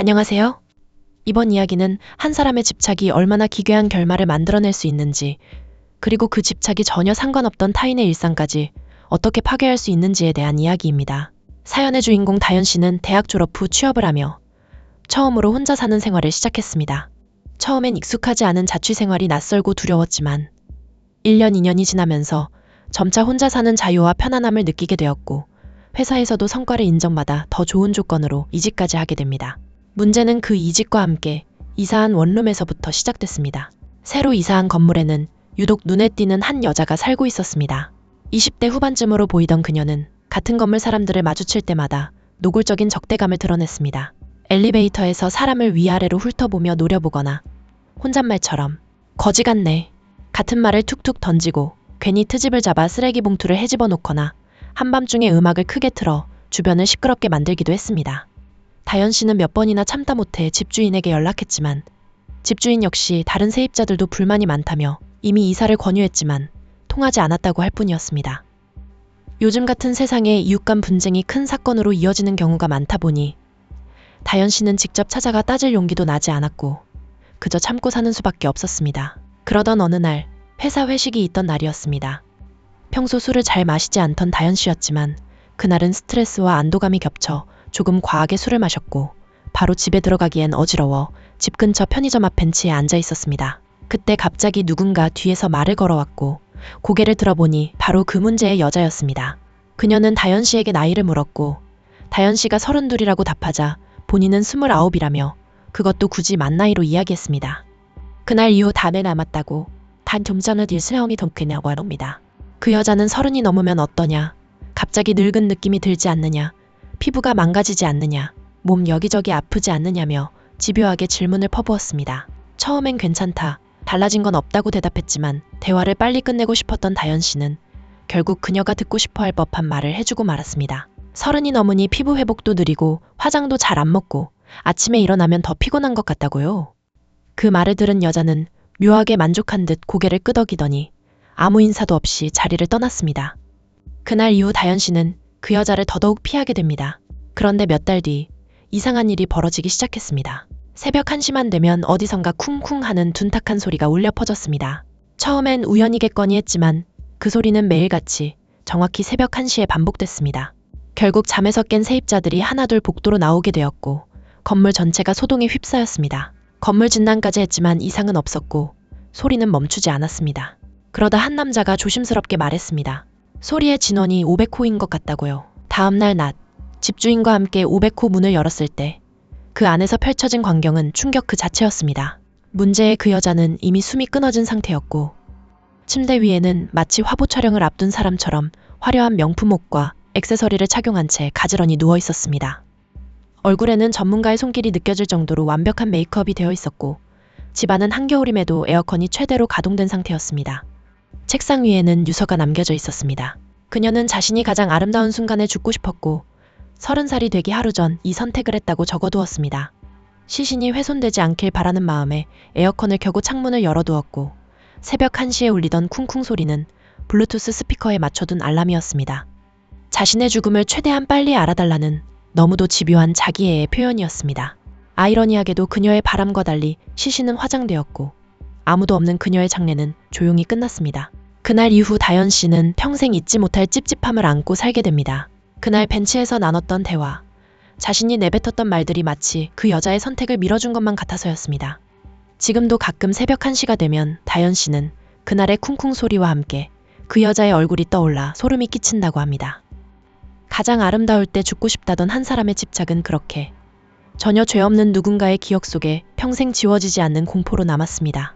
안녕하세요. 이번 이야기는 한 사람의 집착이 얼마나 기괴한 결말을 만들어낼 수 있는지, 그리고 그 집착이 전혀 상관없던 타인의 일상까지 어떻게 파괴할 수 있는지에 대한 이야기입니다. 사연의 주인공 다현 씨는 대학 졸업 후 취업을 하며 처음으로 혼자 사는 생활을 시작했습니다. 처음엔 익숙하지 않은 자취 생활이 낯설고 두려웠지만 1년, 2년이 지나면서 점차 혼자 사는 자유와 편안함을 느끼게 되었고, 회사에서도 성과를 인정받아 더 좋은 조건으로 이직까지 하게 됩니다. 문제는 그 이직과 함께 이사한 원룸에서부터 시작됐습니다. 새로 이사한 건물에는 유독 눈에 띄는 한 여자가 살고 있었습니다. 20대 후반쯤으로 보이던 그녀는 같은 건물 사람들을 마주칠 때마다 노골적인 적대감을 드러냈습니다. 엘리베이터에서 사람을 위아래로 훑어보며 노려보거나 혼잣말처럼 거지 같네 같은 말을 툭툭 던지고 괜히 트집을 잡아 쓰레기 봉투를 헤집어 놓거나 한밤중에 음악을 크게 틀어 주변을 시끄럽게 만들기도 했습니다. 다현 씨는 몇 번이나 참다 못해 집주인에게 연락했지만 집주인 역시 다른 세입자들도 불만이 많다며 이미 이사를 권유했지만 통하지 않았다고 할 뿐이었습니다. 요즘 같은 세상에 이웃 간 분쟁이 큰 사건으로 이어지는 경우가 많다 보니 다현 씨는 직접 찾아가 따질 용기도 나지 않았고 그저 참고 사는 수밖에 없었습니다. 그러던 어느 날 회사 회식이 있던 날이었습니다. 평소 술을 잘 마시지 않던 다현 씨였지만 그날은 스트레스와 안도감이 겹쳐 조금 과하게 술을 마셨고 바로 집에 들어가기엔 어지러워 집 근처 편의점 앞 벤치에 앉아 있었습니다. 그때 갑자기 누군가 뒤에서 말을 걸어왔고 고개를 들어보니 바로 그 문제의 여자였습니다. 그녀는 다현 씨에게 나이를 물었고 다현 씨가 32이라고 답하자 본인은 29이라며 그것도 굳이 만 나이로 이야기했습니다. 그날 이후 담에 남았다고 단 좀 전에 딜스형이 더 크냐고 합니다. 그 여자는 30이 넘으면 어떠냐, 갑자기 늙은 느낌이 들지 않느냐, 피부가 망가지지 않느냐, 몸 여기저기 아프지 않느냐며 집요하게 질문을 퍼부었습니다. 처음엔 괜찮다, 달라진 건 없다고 대답했지만 대화를 빨리 끝내고 싶었던 다현 씨는 결국 그녀가 듣고 싶어 할 법한 말을 해주고 말았습니다. 30이 넘으니 피부 회복도 느리고 화장도 잘 안 먹고 아침에 일어나면 더 피곤한 것 같다고요. 그 말을 들은 여자는 묘하게 만족한 듯 고개를 끄덕이더니 아무 인사도 없이 자리를 떠났습니다. 그날 이후 다현 씨는 그 여자를 더더욱 피하게 됩니다. 그런데 몇 달 뒤 이상한 일이 벌어지기 시작했습니다. 새벽 1시만 되면 어디선가 쿵쿵 하는 둔탁한 소리가 울려 퍼졌습니다. 처음엔 우연이겠거니 했지만 그 소리는 매일같이 정확히 새벽 1시에 반복됐습니다. 결국 잠에서 깬 세입자들이 하나둘 복도로 나오게 되었고 건물 전체가 소동에 휩싸였습니다. 건물 진단까지 했지만 이상은 없었고 소리는 멈추지 않았습니다. 그러다 한 남자가 조심스럽게 말했습니다. 소리의 진원이 500호인 것 같다고요. 다음날 낮, 집주인과 함께 500호 문을 열었을 때 그 안에서 펼쳐진 광경은 충격 그 자체였습니다. 문제의 그 여자는 이미 숨이 끊어진 상태였고 침대 위에는 마치 화보 촬영을 앞둔 사람처럼 화려한 명품 옷과 액세서리를 착용한 채 가지런히 누워 있었습니다. 얼굴에는 전문가의 손길이 느껴질 정도로 완벽한 메이크업이 되어 있었고 집안은 한겨울임에도 에어컨이 최대로 가동된 상태였습니다. 책상 위에는 유서가 남겨져 있었습니다. 그녀는 자신이 가장 아름다운 순간에 죽고 싶었고 30살이 되기 하루 전 이 선택을 했다고 적어두었습니다. 시신이 훼손되지 않길 바라는 마음에 에어컨을 켜고 창문을 열어두었고 새벽 1시에 울리던 쿵쿵 소리는 블루투스 스피커에 맞춰둔 알람이었습니다. 자신의 죽음을 최대한 빨리 알아달라는 너무도 집요한 자기애의 표현이었습니다. 아이러니하게도 그녀의 바람과 달리 시신은 화장되었고 아무도 없는 그녀의 장례는 조용히 끝났습니다. 그날 이후 다현 씨는 평생 잊지 못할 찝찝함을 안고 살게 됩니다. 그날 벤치에서 나눴던 대화, 자신이 내뱉었던 말들이 마치 그 여자의 선택을 밀어준 것만 같아서였습니다. 지금도 가끔 새벽 1시가 되면 다현 씨는 그날의 쿵쿵 소리와 함께 그 여자의 얼굴이 떠올라 소름이 끼친다고 합니다. 가장 아름다울 때 죽고 싶다던 한 사람의 집착은 그렇게 전혀 죄 없는 누군가의 기억 속에 평생 지워지지 않는 공포로 남았습니다.